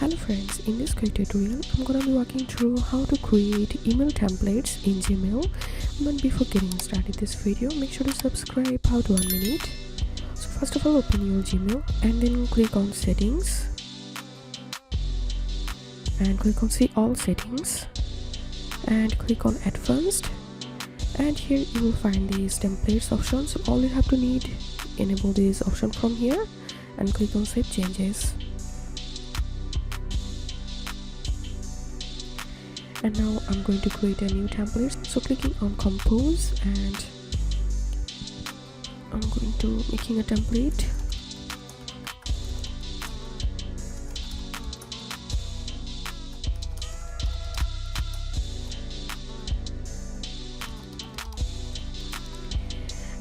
Hello friends, in this quick tutorial I'm gonna be walking through how to create email templates in Gmail. But before getting started this video, make sure to subscribe. How to 1 minute. So first of all, open your Gmail and then click on settings and click on see all settings and click on advanced, and here you will find these templates options. So all you have to need, enable this option from here and click on save changes. And now I'm going to create a new template, so clicking on compose and I'm going to making a template.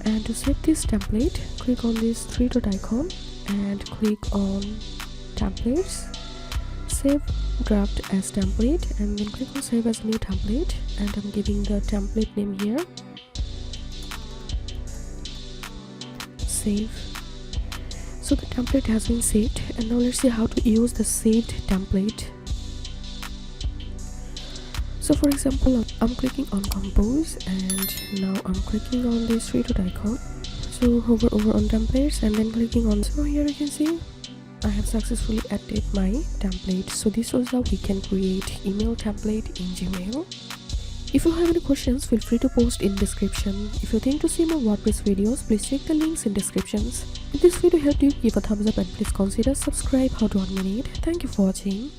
And to save this template, click on this three dot icon and click on templates, save draft as template, and then click on save as new template, and I'm giving the template name here, save. So the template has been saved, and now let's see how to use the saved template. So for example, I'm clicking on compose and now I'm clicking on this three dot icon, so hover over on templates and then clicking on, so here you can see I have successfully added my template. So this was how we can create email template in Gmail. If you have any questions, feel free to post in description. If you think to see more WordPress videos, please check the links in descriptions. If this video helped you, give a thumbs up and please consider subscribe. How to 1 minute. Thank you for watching.